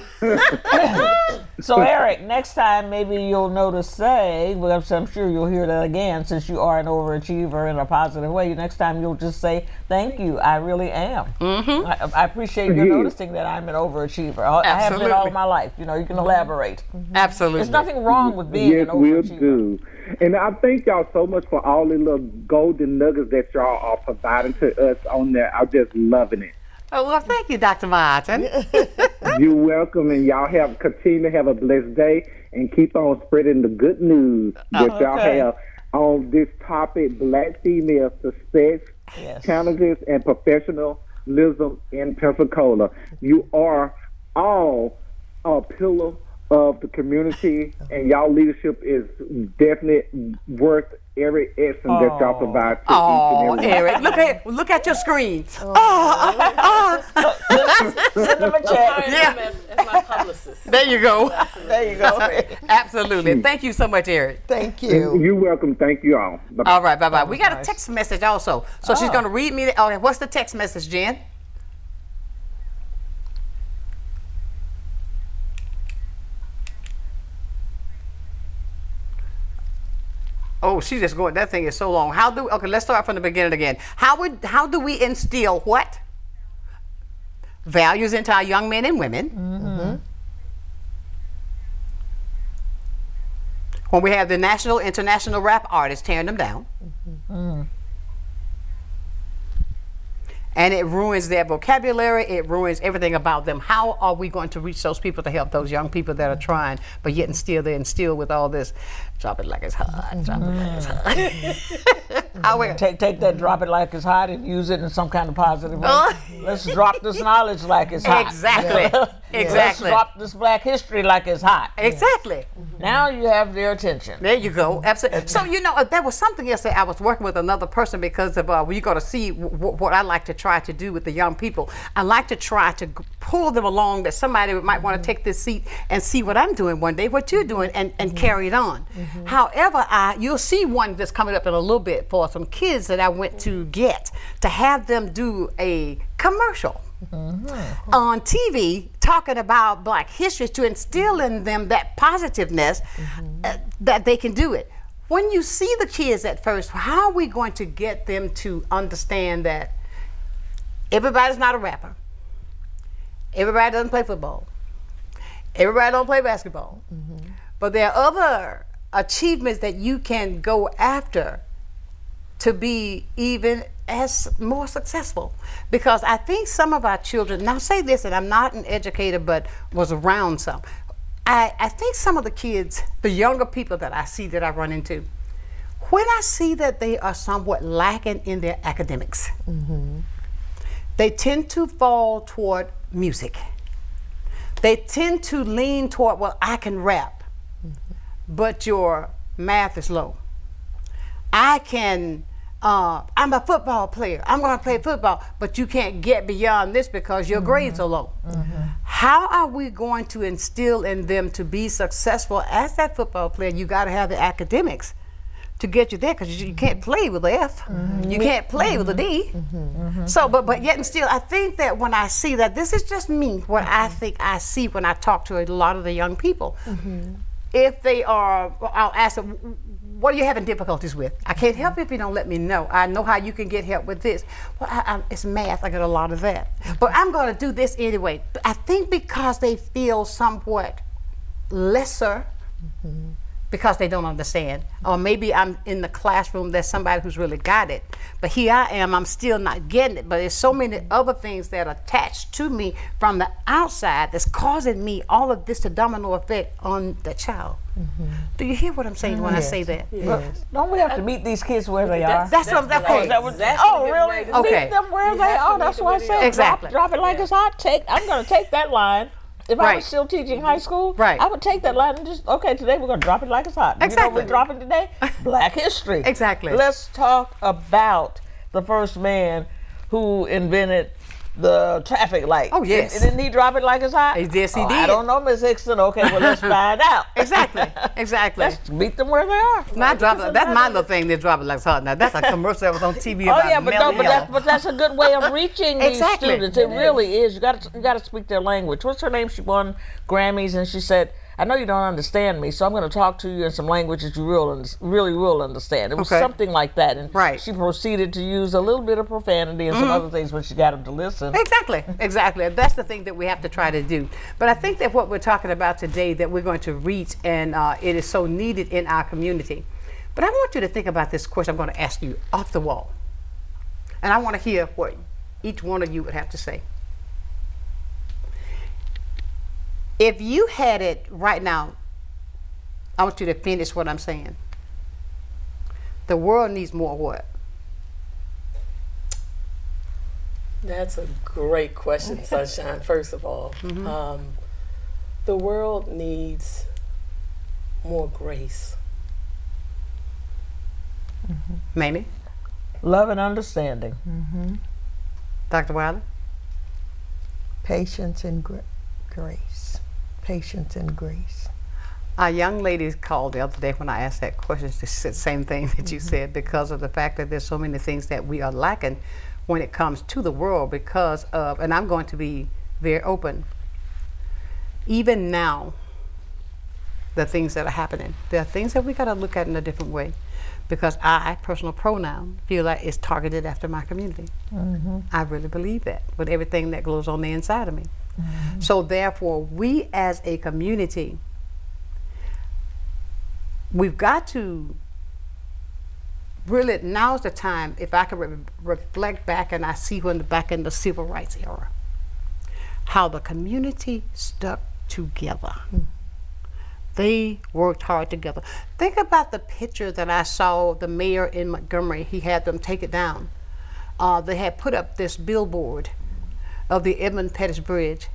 So Eric, next time maybe you'll know to say, well, I'm sure you'll hear that again since you are an overachiever in a positive way. Next time you'll just say, thank you, I really am. Mm-hmm. I appreciate you noticing that I'm an overachiever. I have been all my life. You know, you can elaborate. Absolutely. There's nothing wrong with being an overachiever. Yes, we'll do. And I thank y'all so much for all the little golden nuggets that y'all are providing to us on there. I'm just loving it. Oh, well, thank you, Dr. Martin. You're welcome, and y'all continue to have a blessed day and keep on spreading the good news that y'all have on this topic, Black female success, challenges, and professionalism in Pensacola. You are all a pillar of the community, and y'all leadership is definitely worth every essence that y'all provide to each and every Eric, look at your screen. Send them a check. As my publicist. There you go. There you go. Absolutely. Thank you so much, Eric. Thank you. You're welcome. Thank you all. Bye-bye. All right, bye-bye. We got a text message also. So she's going to read me. What's the text message, Jen? Oh, she's just going. That thing is so long. Okay, let's start from the beginning again. How do we instill what? Values into our young men and women. Mm-hmm. When we have the national, international rap artists tearing them down. Mm-hmm. And it ruins their vocabulary, it ruins everything about them. How are we going to reach those people to help those young people that are trying, but yet they instill with all this, drop it like it's hot, drop it like it's hot. Take that, drop it like it's hot, and use it in some kind of positive way. Let's drop this knowledge like it's hot. Exactly. Exactly. Let's drop this Black history like it's hot. Exactly. Now you have their attention. There you go. Absolutely. So, there was something yesterday. I was working with another person because of, you're going to see what I like to try to do with the young people. I like to try to pull them along, that somebody might want to take this seat and see what I'm doing one day, what you're doing, and carry it on. Mm-hmm. However, you'll see one that's coming up in a little bit for some kids that I went to get, to have them do a commercial. Mm-hmm. On TV talking about Black history to instill in them that positiveness, that they can do it. When you see the kids at first, how are we going to get them to understand that everybody's not a rapper, everybody doesn't play football, everybody don't play basketball, but there are other achievements that you can go after to be even as more successful? Because I think some of our children, now say this, and I'm not an educator but was around some, I think some of the kids, the younger people that I see, that I run into, when I see that they are somewhat lacking in their academics, they tend to fall toward music. They tend to lean toward, well, I can rap, but your math is low. I'm a football player, I'm going to play football, but you can't get beyond this because your grades are low. How are we going to instill in them to be successful as that football player? You got to have the academics to get you there, because you can't play with the F, you can't play with the D. So, but yet and still, I think that when I see that, this is just me, what I think I see when I talk to a lot of the young people. If they are, I'll ask them, what are you having difficulties with? I can't help you if you don't let me know. I know how you can get help with this. Well, it's math, I get a lot of that. But I'm gonna do this anyway. I think because they feel somewhat lesser, because they don't understand. Or maybe I'm in the classroom, there's somebody who's really got it. But here I am, I'm still not getting it. But there's so many other things that are attached to me from the outside that's causing me all of this to domino effect on the child. Do you hear what I'm saying when I say that? Yes. Don't we have to meet these kids where they are? That's what I'm saying. Oh, really? Okay. Meet them where they are. That's what I said. Exactly. Drop it like it's hot. I'm going to take that line. If I was still teaching high school, I would take that line and just, okay, today we're going to drop it like it's hot. Exactly. You know what we're dropping today? Black history. Exactly. Let's talk about the first man who invented the traffic light. Oh, yes. Didn't he drop it like it's hot? Yes, he did. I don't know, Miss Hixon. Okay, well, let's find out. Exactly. Let's meet them where they are. That's my little thing, they drop it like it's hot. Now, that's a commercial that was on TV about but that's a good way of reaching these students. It really is. You got to speak their language. What's her name? She won Grammys, and she said, I know you don't understand me, so I'm going to talk to you in some language that you really will understand. It was something like that. And she proceeded to use a little bit of profanity and some other things when she got him to listen. Exactly. That's the thing that we have to try to do. But I think that what we're talking about today that we're going to reach, and it is so needed in our community. But I want you to think about this question I'm going to ask you off the wall. And I want to hear what each one of you would have to say. If you had it right now, I want you to finish what I'm saying. The world needs more what? That's a great question, Sunshine, first of all. The world needs more grace. Mamie? Love and understanding. Dr. Wiley? Patience and grace. Patience and grace. Our young ladies called the other day when I asked that question. She said the same thing that you said, because of the fact that there's so many things that we are lacking when it comes to the world because of, and I'm going to be very open, even now, the things that are happening, there are things that we got to look at in a different way, because I, personal pronoun, feel like it's targeted after my community. I really believe that with everything that goes on the inside of me. So therefore, we as a community, we've got to really, now's the time, if I can reflect back and I see when back in the civil rights era, how the community stuck together. They worked hard together. Think about the picture that I saw the mayor in Montgomery, he had them take it down. They had put up this billboard of the Edmund Pettus Bridge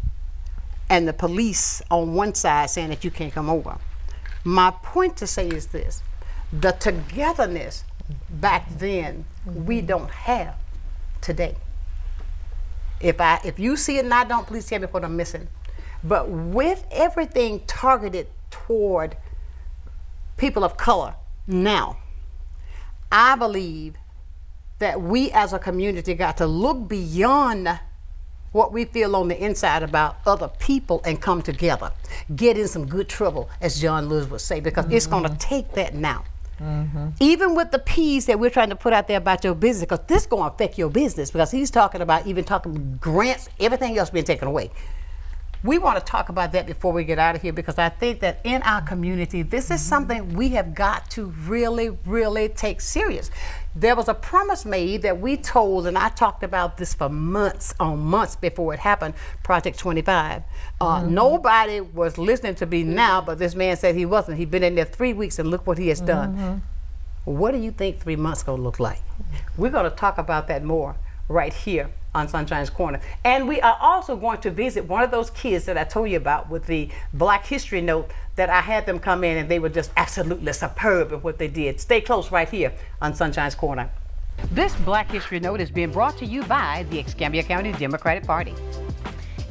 and the police on one side saying that you can't come over. My point to say is this, the togetherness back then we don't have today. If you see it and I don't, please tell me what I'm missing. But with everything targeted toward people of color now, I believe that we as a community got to look beyond what we feel on the inside about other people and come together, get in some good trouble, as John Lewis would say, because it's going to take that now. Even with the P's that we're trying to put out there about your business, because this is going to affect your business, because he's talking about even talking grants, everything else being taken away. We want to talk about that before we get out of here, because I think that in our community, this is something we have got to really, really take serious. There was a promise made that we told, and I talked about this for months on months before it happened, Project 25. Nobody was listening to me now, but this man said he wasn't. He'd been in there 3 weeks, and look what he has done. What do you think 3 months going to look like? We're going to talk about that more right here on Sunshine's Corner. And we are also going to visit one of those kids that I told you about with the Black History Note, that I had them come in and they were just absolutely superb in what they did. Stay close right here on Sunshine's Corner. This Black History Note is being brought to you by the Escambia County Democratic Party.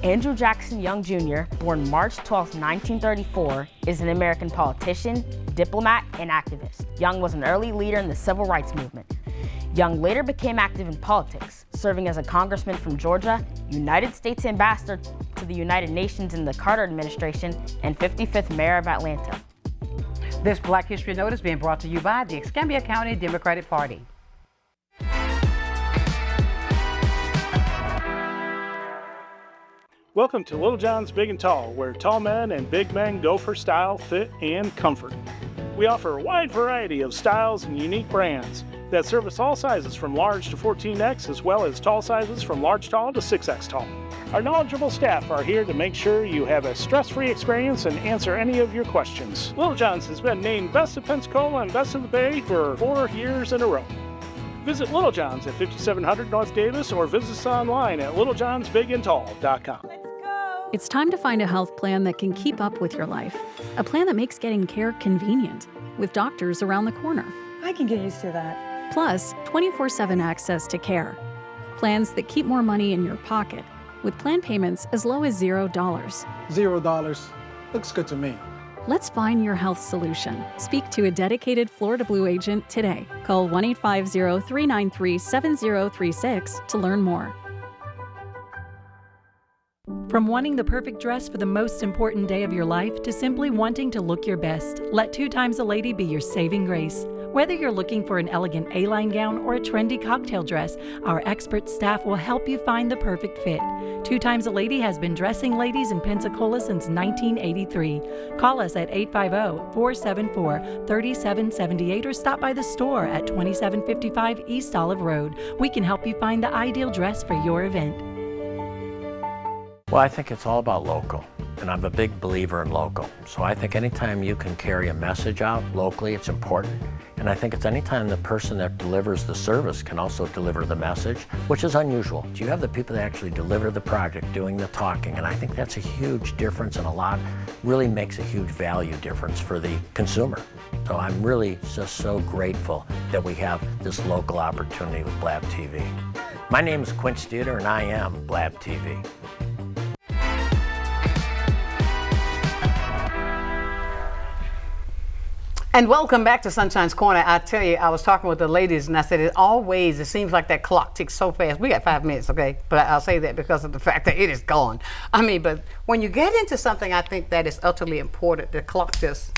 Andrew Jackson Young Jr., born March 12, 1934, is an American politician, diplomat, and activist. Young was an early leader in the civil rights movement. Young later became active in politics, serving as a congressman from Georgia, United States ambassador to the United Nations in the Carter administration, and 55th mayor of Atlanta. This Black History Note is being brought to you by the Escambia County Democratic Party. Welcome to Little John's Big and Tall, where tall men and big men go for style, fit, and comfort. We offer a wide variety of styles and unique brands that service all sizes from large to 14X, as well as tall sizes from large tall to 6X tall. Our knowledgeable staff are here to make sure you have a stress-free experience and answer any of your questions. Little John's has been named Best of Pensacola and Best of the Bay for 4 years in a row. Visit Little John's at 5700 North Davis or visit us online at littlejohnsbigandtall.com. It's time to find a health plan that can keep up with your life. A plan that makes getting care convenient, with doctors around the corner. I can get used to that. Plus, 24/7 access to care. Plans that keep more money in your pocket, with plan payments as low as $0. $0. Looks good to me. Let's find your health solution. Speak to a dedicated Florida Blue agent today. Call 1-850-393-7036 to learn more. From wanting the perfect dress for the most important day of your life to simply wanting to look your best, let 2 Times a Lady be your saving grace. Whether you're looking for an elegant A-line gown or a trendy cocktail dress, our expert staff will help you find the perfect fit. 2 Times a Lady has been dressing ladies in Pensacola since 1983. Call us at 850-474-3778 or stop by the store at 2755 East Olive Road. We can help you find the ideal dress for your event. Well, I think it's all about local, and I'm a big believer in local. So I think anytime you can carry a message out locally, it's important. And I think it's anytime the person that delivers the service can also deliver the message, which is unusual. You have the people that actually deliver the project doing the talking, and I think that's a huge difference, and really makes a huge value difference for the consumer. So I'm really just so grateful that we have this local opportunity with Blab TV. My name is Quince Dieter, and I am Blab TV. And welcome back to Sunshine's Corner. I tell you, I was talking with the ladies and I said, it seems like that clock ticks so fast. We got 5 minutes, okay? But I'll say that because of the fact that it is gone. I mean, but when you get into something, I think that is utterly important. The clock just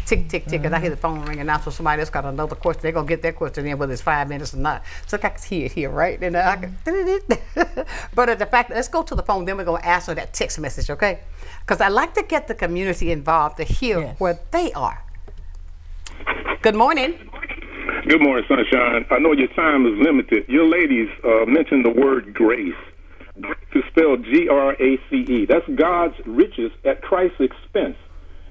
tick, tick, tick. And I hear the phone ringing now, so somebody else got another question. They're going to get their question in, whether it's 5 minutes or not. So I can hear it here, right? And I can, but the fact, let's go to the phone, then we're going to answer that text message, okay? Because I like to get the community involved to hear where they are. Good morning. Good morning, Sunshine. I know your time is limited. Your ladies mentioned the word grace. To spell G-R-A-C-E. That's God's riches at Christ's expense.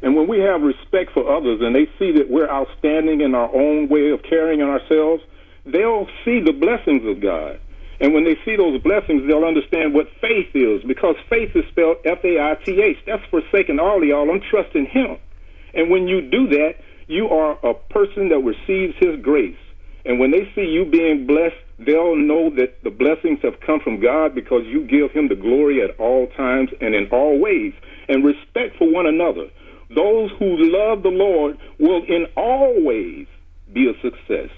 And when we have respect for others and they see that we're outstanding in our own way of carrying ourselves, they'll see the blessings of God. And when they see those blessings, they'll understand what faith is, because faith is spelled F-A-I-T-H. That's forsaking all of y'all. I'm trusting Him. And when you do that, you are a person that receives His grace. And when they see you being blessed, they'll know that the blessings have come from God because you give Him the glory at all times and in all ways. And respect for one another. Those who love the Lord will in all ways be a success.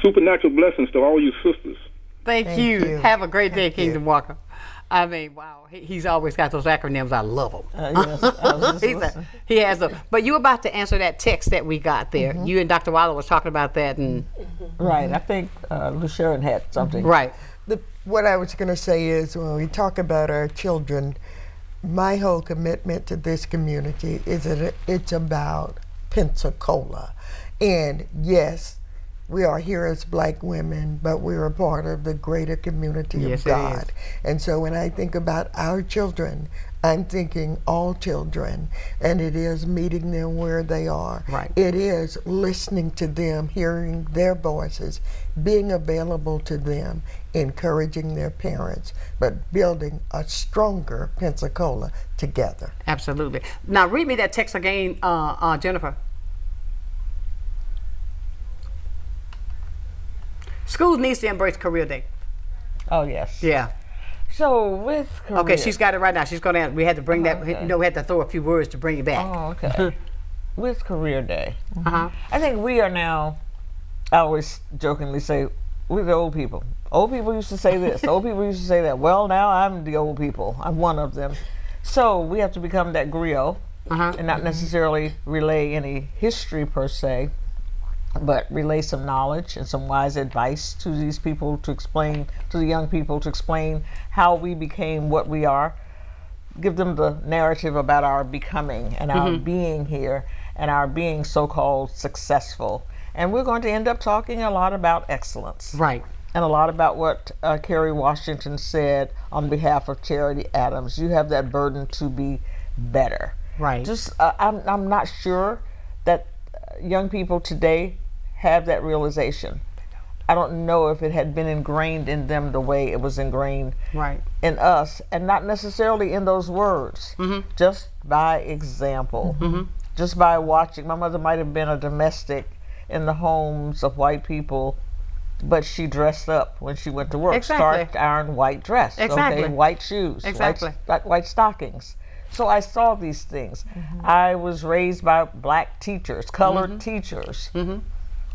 Supernatural blessings to all you sisters. Thank you. Have a great day, Kingdom Walker. I mean, wow, he's always got those acronyms. I love them. He has them. But you were about to answer that text that we got there. You and Dr. Wiley was talking about that. And Right. I think Lusharon had something. Right. What I was going to say is when we talk about our children, my whole commitment to this community is that it's about Pensacola. And yes, we are here as black women, but we're a part of the greater community of God. And so when I think about our children, I'm thinking all children, and it is meeting them where they are. Right. It is listening to them, hearing their voices, being available to them, encouraging their parents, but building a stronger Pensacola together. Absolutely. Now read me that text again, Jennifer. Schools needs to embrace Career Day. Oh, yes. Yeah. So with career. Okay, she's got it right now. She's going to, we had to bring that, okay. we had to throw a few words to bring it back. Oh, okay. With Career Day. I think we are now, I always jokingly say, we're the old people. Old people used to say this. Old people used to say that. Well, now I'm the old people. I'm one of them. So we have to become that griot and not necessarily relay any history per se, but relay some knowledge and some wise advice to these people to explain, to the young people to explain how we became what we are. Give them the narrative about our becoming and our being here and our being so-called successful. And we're going to end up talking a lot about excellence. Right. And a lot about what Kerry Washington said on behalf of Charity Adams. You have that burden to be better. Right. Just, I'm not sure that young people today have that realization. I don't know if it had been ingrained in them the way it was ingrained in us, and not necessarily in those words, just by example, just by watching. My mother might have been a domestic in the homes of white people, but she dressed up when she went to work. Starched iron white dress, okay, white shoes, white stockings. So I saw these things. I was raised by black teachers, colored teachers,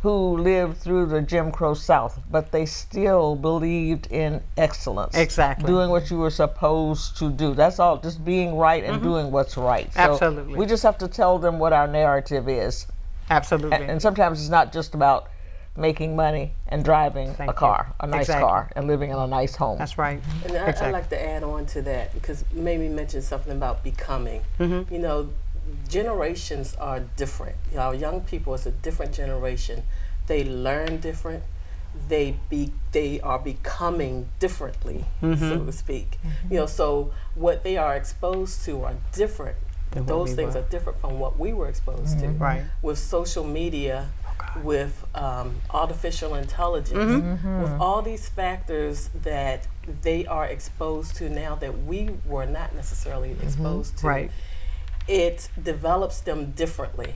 who lived through the Jim Crow South, but they still believed in excellence. Exactly. Doing what you were supposed to do. That's all, just being right and doing what's right. So Absolutely. we just have to tell them what our narrative is. Absolutely. And sometimes it's not just about making money and driving a car, a nice car, and living in a nice home. That's right. And I'd like to add on to that, because Mamie mentioned something about becoming. You know, generations are different. You know, young people is a different generation. They learn different. They are becoming differently, so to speak. You know, so what they are exposed to are different. Those things are different from what we were exposed to. Right. With social media, with artificial intelligence, with all these factors that they are exposed to now that we were not necessarily exposed to. Right. It develops them differently.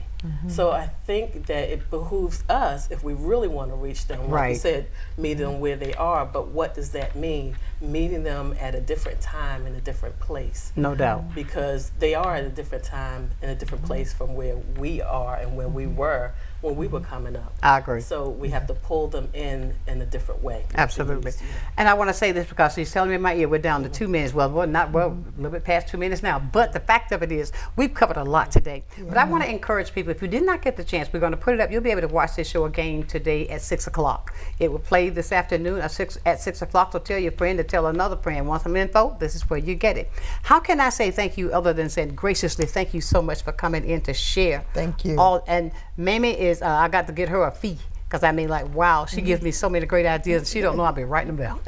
So I think that it behooves us, if we really want to reach them, like you said, meet them where they are, but what does that mean? Meeting them at a different time in a different place. No doubt. Because they are at a different time in a different place from where we are and where we were when we were coming up. I agree. So we have to pull them in a different way. Absolutely. And I want to say this because he's telling me in my ear we're down to 2 minutes. Well, a little bit past 2 minutes now. But the fact of it is, we've covered a lot today. But I want to encourage people, if you did not get the chance, we're going to put it up. You'll be able to watch this show again today at 6 o'clock. It will play this afternoon at 6 o'clock. So tell your friend to tell another friend. Want some info? This is where you get it. How can I say thank you other than saying graciously thank you so much for coming in to share? Thank you. And Mamie is, I got to get her a fee. Because I mean, like, wow, she gives me so many great ideas. She don't know I'll be writing them down.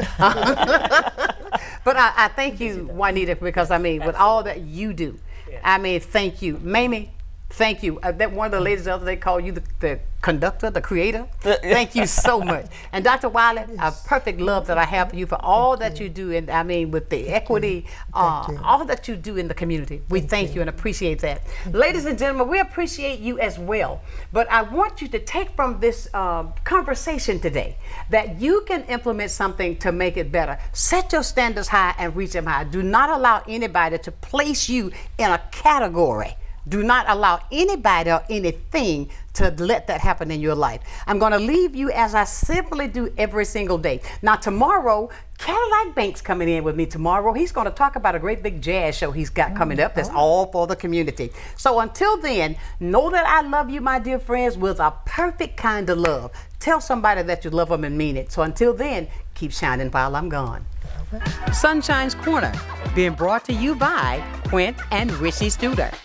But I thank you, Juanita, because I mean, with all that you do, I mean, thank you. Mamie, thank you. That one of the ladies the other day called you the conductor, the creator. Thank you so much. And Dr. Wiley, a perfect love that I have for you for all that you do, and I mean with the equity, all that you do in the community. We thank you and appreciate that. Ladies and gentlemen, we appreciate you as well. But I want you to take from this conversation today that you can implement something to make it better. Set your standards high and reach them high. Do not allow anybody to place you in a category. Do not allow anybody or anything to let that happen in your life. I'm going to leave you as I simply do every single day. Now tomorrow, Cadillac Bank's coming in with me tomorrow. He's going to talk about a great big jazz show he's got coming up that's all for the community. So until then, know that I love you, my dear friends, with a perfect kind of love. Tell somebody that you love them and mean it. So until then, keep shining while I'm gone. Sunshine's Corner, being brought to you by Quint and Richie Studer.